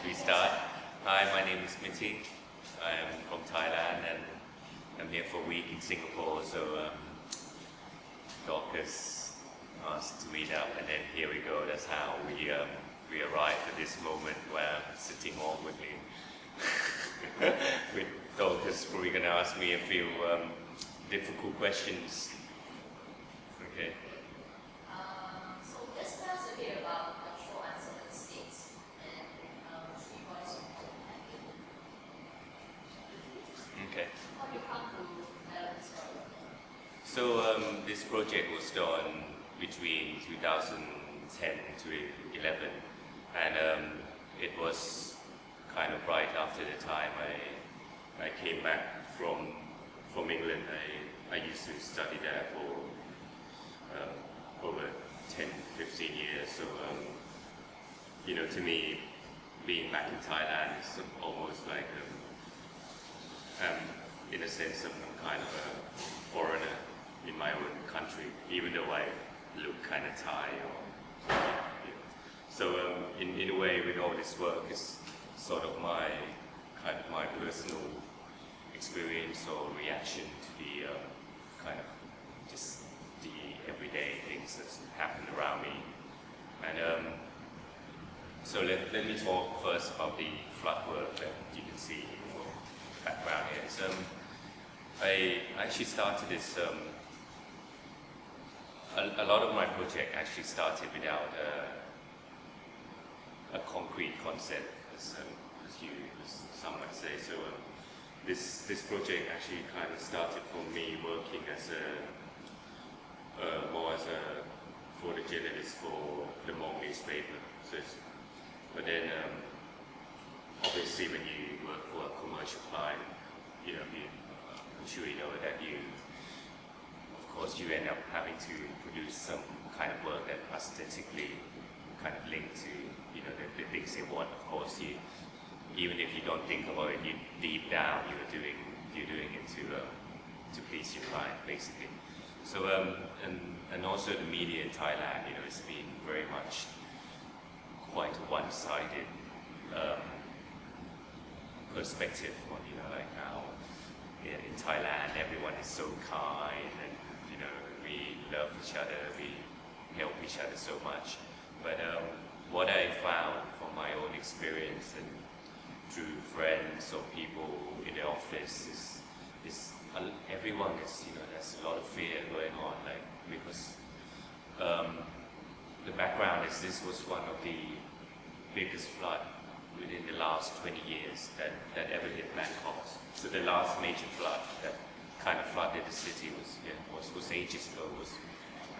should we start? Hi, my name is Miti. I am from Thailand and I'm here for a week in Singapore. So Dorcas asked to meet up, and then here we go. That's how we arrived at this moment where I'm sitting awkwardly with Dorcas. Probably going to ask me a few difficult questions. Okay. So let's tell us a bit about control uncertain states and 3 points of attacking. Okay. How do you come to develop this problem? So this project was done between 2010 to 11, and it was kind of right after the time I came back from England. I used to study there for over 10, 15 years. So to me, being back in Thailand is almost like in a sense I'm kind of a foreigner in my own country, even though I look kind of Thai or something. So in a way, with all this work, it's sort of my personal experience or reaction to the kind of just the everyday things that happen around me. And so let me talk first about the flood work that you can see in the background here. So I actually started this. A lot of my project actually started without a concrete concept, as some might say. So this project actually kind of started from me working as more as a photojournalist for the Hmong newspaper. But then obviously when you work for a commercial client, I'm sure you know that of course you end up having to produce some kind of work that aesthetically kind of linked to the things they want. Of course, even if you don't think about it, deep down you're doing it to please your client, basically. So and also the media in Thailand, it's been very much quite a one-sided perspective on like how in Thailand everyone is so kind and we love each other, we help each other so much. But what I found from my own experience and through friends or people in the office is everyone is there's a lot of fear going on, like because the background is this was one of the biggest flood within the last 20 years that ever hit Bangkok. So the last major flood that kind of flooded the city was ages ago. Was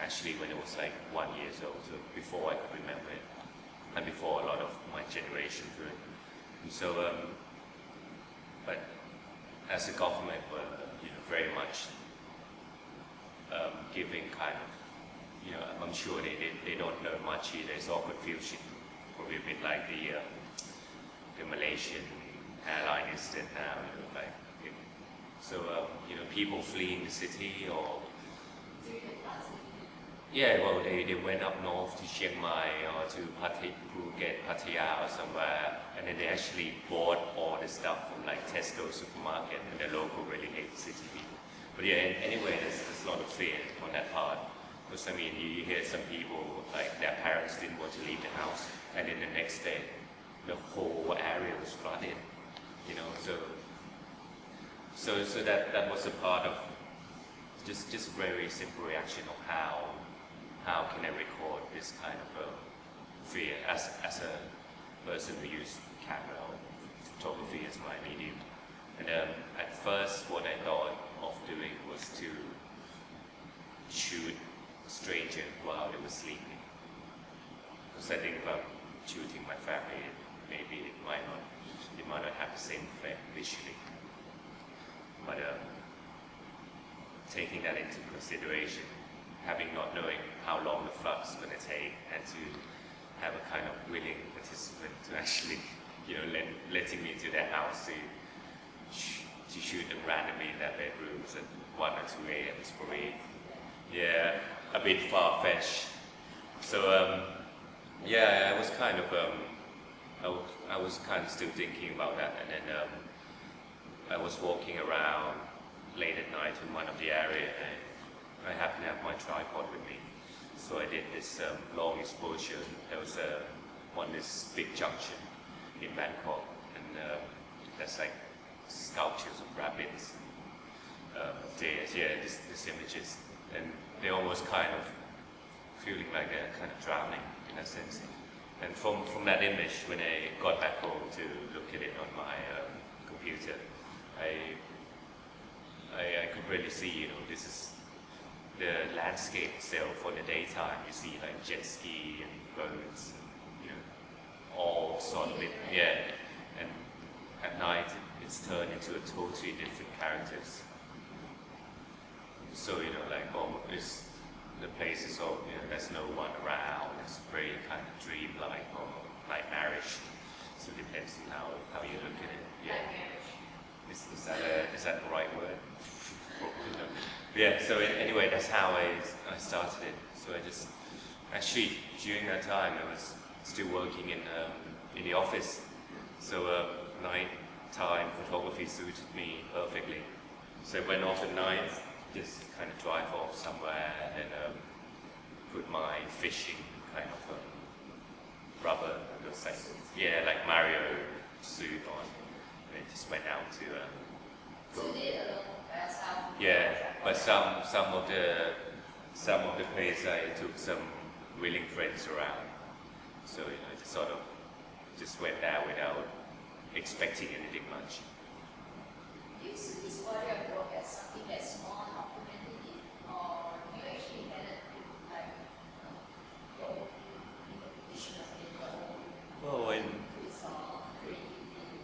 actually when it was like 1 year old, so before I could remember it, and before a lot of my generation could. And so, but as a government, we're very much giving kind of, I'm sure they don't know much either. It's all confusion, probably a bit like the Malaysian airline incident now, so people fleeing the city or. Yeah, well, they went up north to Chiang Mai or to Phuket, Pattaya or somewhere, and then they actually bought all the stuff from like Tesco supermarket, and the local really hate the city people. But yeah, anyway, there's a lot of fear on that part. Because I mean, you hear some people, like their parents didn't want to leave the house, and then the next day, the whole area was flooded, So that was a part of just a very simple reaction of how can I record this kind of fear as a person who used camera or photography as my medium. And at first what I thought of doing was to shoot a stranger while they were sleeping. Because I think if I'm shooting my family, maybe it might not have the same effect visually. But taking that into consideration, having not knowing how long the flood is going to take, and to have a kind of willing participant to actually, letting me into their house to shoot them randomly in their bedrooms at 1 or 2 a.m. is probably, a bit far-fetched. So, I was kind of, I was kind of still thinking about that, and then I was walking around late at night in one of the area, and I happened to have my tripod with me. So I did this long exposure. There was this big junction in Bangkok, and there's like sculptures of rabbits, deers, these images, and they're almost kind of feeling like they're kind of drowning in a sense. And from that image, when I got back home to look at it on my computer, I could really see, this is the landscape itself for the daytime. You see like jet ski and birds, and, all sort of and at night it's turned into a totally different characters. So it's the place is all there's no one around. It's very kind of dreamlike or nightmarish. So it depends on how you look at it. Is that the right word? So anyway, that's how I started it. So I just actually during that time I was still working in the office. So nighttime photography suited me perfectly. So I went off at night, just kind of drive off somewhere and put my fishing kind of rubber, like Mario suit on, and just went out to. But some of the place I took some willing friends around, so just sort of just went there without expecting anything much. Do you see this body of work as something that's more documented, or you actually had it like your own interpretation of it, your own? Well,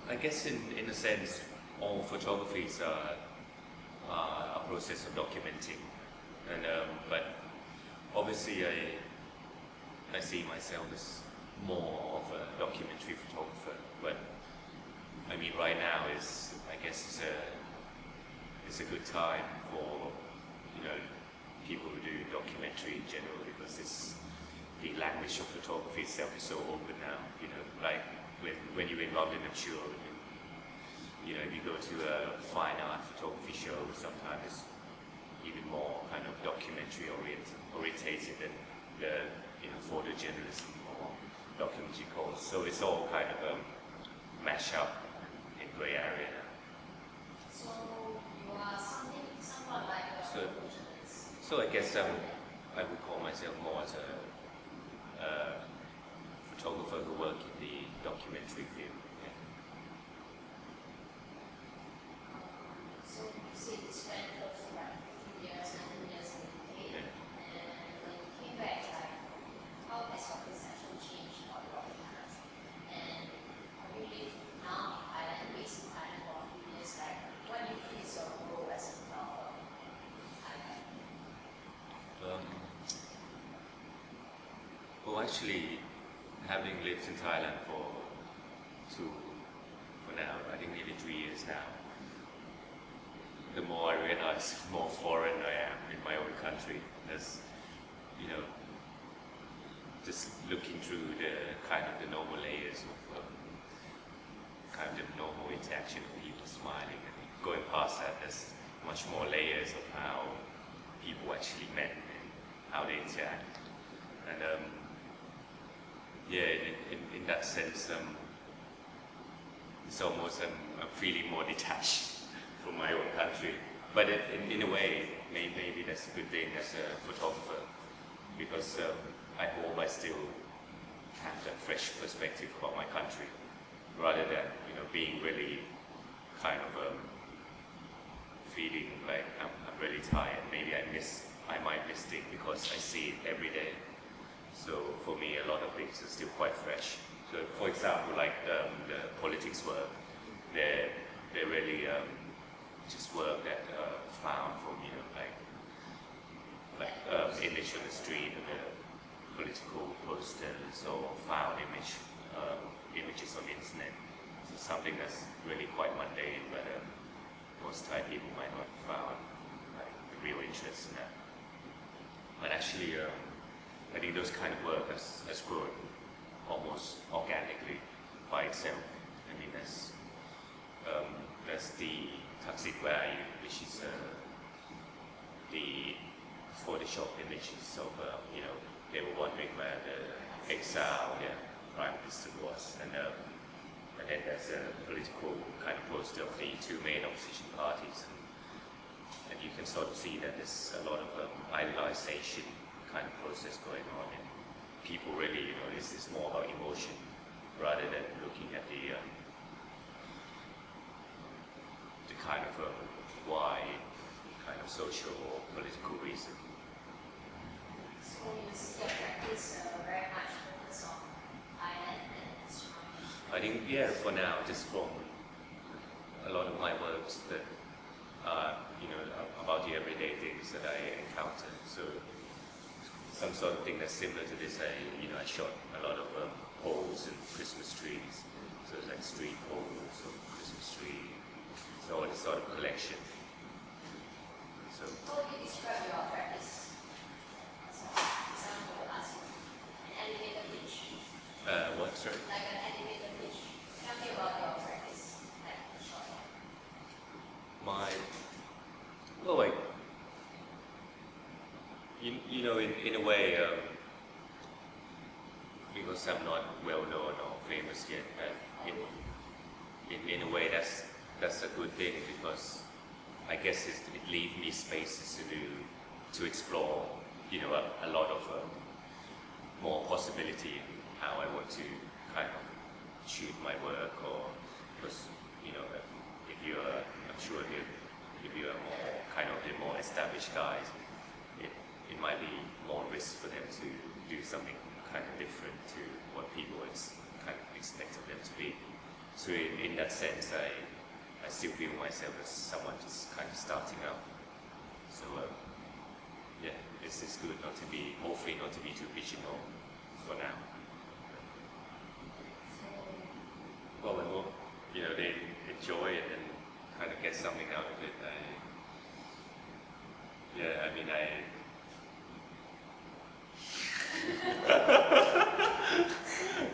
I guess in a sense, all photographies are a process of documenting, and but obviously I see myself as more of a documentary photographer. But I mean, right now I guess it's a good time for people who do documentary in general, because the language of photography itself is so open now. Like when you're in London, I'm sure. If you go to a fine art photography show, sometimes it's even more kind of documentary orientated than the photojournalism or documentary course. So it's all kind of mashed up in grey area now. So you are somewhat like a photojournalist. So I guess I would call myself more as a photographer who work in the documentary field. So you say you spent close to like 15 years, 19 years in the UK, and when you came back, how has your perception changed about your country? And you live now in Thailand, based in Thailand for a few years, what do you feel is your role as a photographer in Thailand? Well, actually, having lived in Thailand for now, I think nearly 3 years now, the more I realize, the more foreign I am in my own country. As just looking through the normal layers of kind of the normal interaction of people smiling, and going past that, there's much more layers of how people actually met and how they interact. And in that sense, it's almost I'm feeling more detached from my own country. But in a way, maybe that's a good thing as a photographer, because I hope I still have that fresh perspective about my country, rather than being really kind of feeling like I'm really tired. Maybe I might miss things because I see it every day. So for me, a lot of things are still quite fresh. So for example, like the politics work, they're really just work that found from image on the street of the political posters, or found images on the internet. So something that's really quite mundane, but most Thai people might not have found the real interest in that. But actually, I think those kind of work has grown almost organically by myself. I mean, that's the toxic value, which is the Photoshop images of, they were wondering where the exile, prime minister was. And then there's a political kind of poster of the two main opposition parties. And you can sort of see that there's a lot of idealization kind of process going on. And people really, this is more about emotion rather than looking at the kind of wide kind of social or political reason. So you see your practice very much focused on Thailand and Australia? I think, for now, just from a lot of my works that are, about the everyday things that I encounter. So some sort of thing that's similar to this, I shot a lot of poles and Christmas trees. So it's like street poles or Christmas tree. So all this sort of collection. So How would you describe your practice? So, example, as an elevator pitch. what, sorry? Like an elevator pitch. Tell me about your practice, like a short one. In a way, because I'm not well known or famous yet, in a way that's a good thing, because I guess it leaves me spaces to explore, a lot of more possibility in how I want to kind of shoot my work, or because I'm sure if you're more kind of the more established guys, it might be more risk for them to do something kind of different to what people kind of expect of them to be. So in that sense, I still view myself as someone just kind of starting out. So it's good hopefully not to be too pigeonholed for now. Well, I hope, they enjoy it and kind of get something out of it.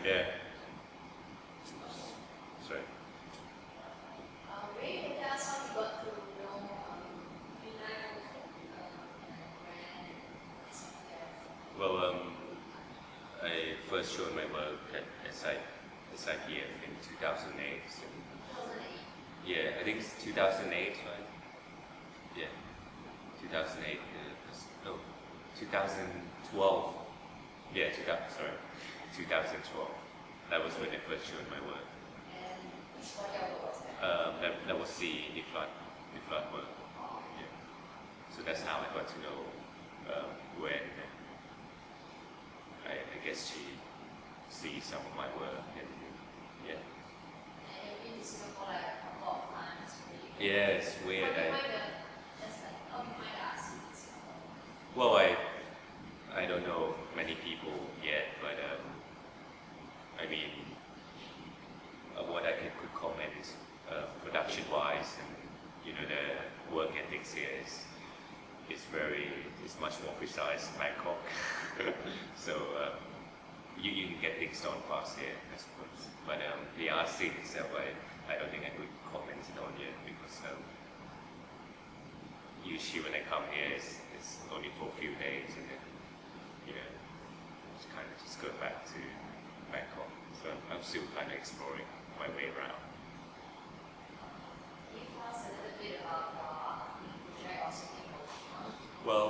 Yeah. Sorry. Maybe you tell us how you got to know Thailand brand, etc. Well, I first showed my work at SIPF in 2008. So, 2008. I think it's 2008, right? Yeah, 2008. No, 2012. Yeah, 2012. That was when I first showed my work. And which project was that? That was the flood work. Yeah. So that's how I got to know when I guess she sees some of my work, and yeah. And you've been to Singapore like a couple of times. Yeah, it's weird. How do you find the arts in Singapore? Well, I don't know many people yet, but I mean, what I could comment is production-wise, and the work ethics here is much more precise in Bangkok. So you can get things done fast here, I suppose. But the art scene itself, I don't think I could comment on yet, because usually when I come here, it's only for a few days, and then just go back to Bangkok. So I'm still kind of exploring my way around. Can you tell us a little bit about your project or something? Well,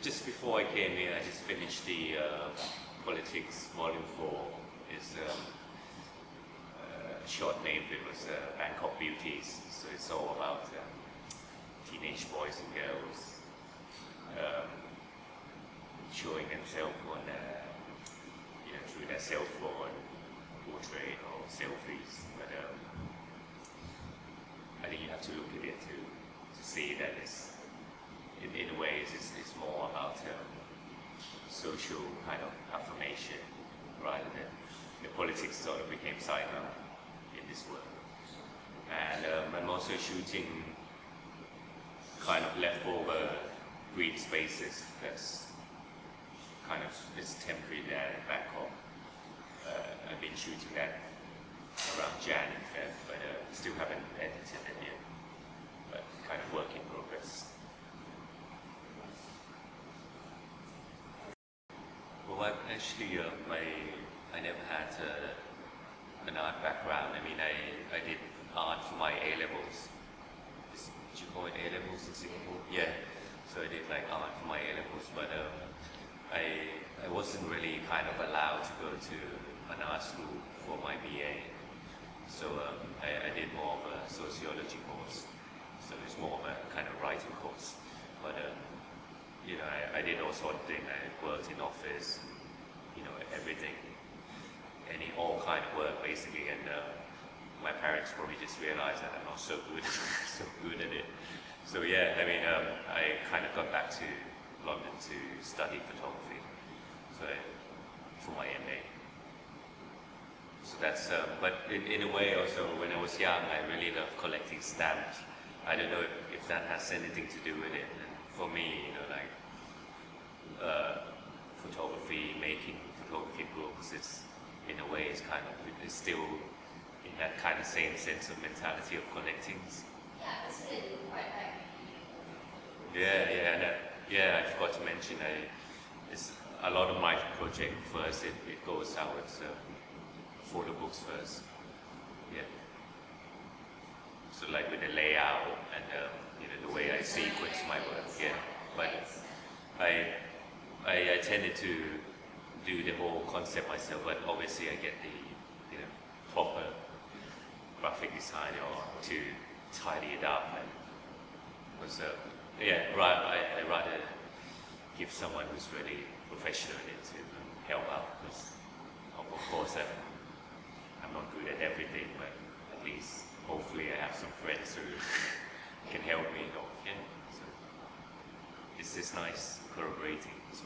just before I came here, I just finished the Politics Volume 4. It's a short name. It was Bangkok Beauties. So it's all about teenage boys and girls showing themselves on through their cell phone portrait or selfies. But I think you have to look at it to see that it's in a way it's more about social kind of affirmation rather than the politics sort of became sidelined in this work. And I'm also shooting kind of leftover green spaces that's kind of it's temporary there in Bangkok. I've been shooting that around Jan and Feb, but still haven't edited it yet. But kind of work in progress. Well, I never had an art background. I mean, I did art for my A levels. Did you call it A levels in Singapore? Yeah. So I did like art for my A levels, but I wasn't really kind of allowed to go to an art school for my BA. So I did more of a sociology course. So it's more of a kind of writing course. But you know, I did all sort of things. I worked in office, you know, everything, all kind of work basically. And my parents probably just realized that I'm not so good, so good at it. So yeah, I mean, I kind of got back to London to study photography. So for my MA. So that's, but in a way also, when I was young, I really loved collecting stamps. I don't know if that has anything to do with it. And for me, you know, like photography, making photography books, it's in a way, it's kind of, it's still in that kind of same sense of mentality of collecting. Yeah, it's really quite like. Yeah, I forgot to mention, it's a lot of my project first, it goes out with photo books first. Yeah. So like with the layout and you know, the way I sequence my work. Yeah. But I tended to do the whole concept myself, but obviously I get the, you know, proper graphic designer to tidy it up, and was yeah, I rather give someone who's really professional in it to help out, because of course I'm not good at everything, but at least hopefully I have some friends who can help me. You know, yeah. So it's just nice collaborating. So.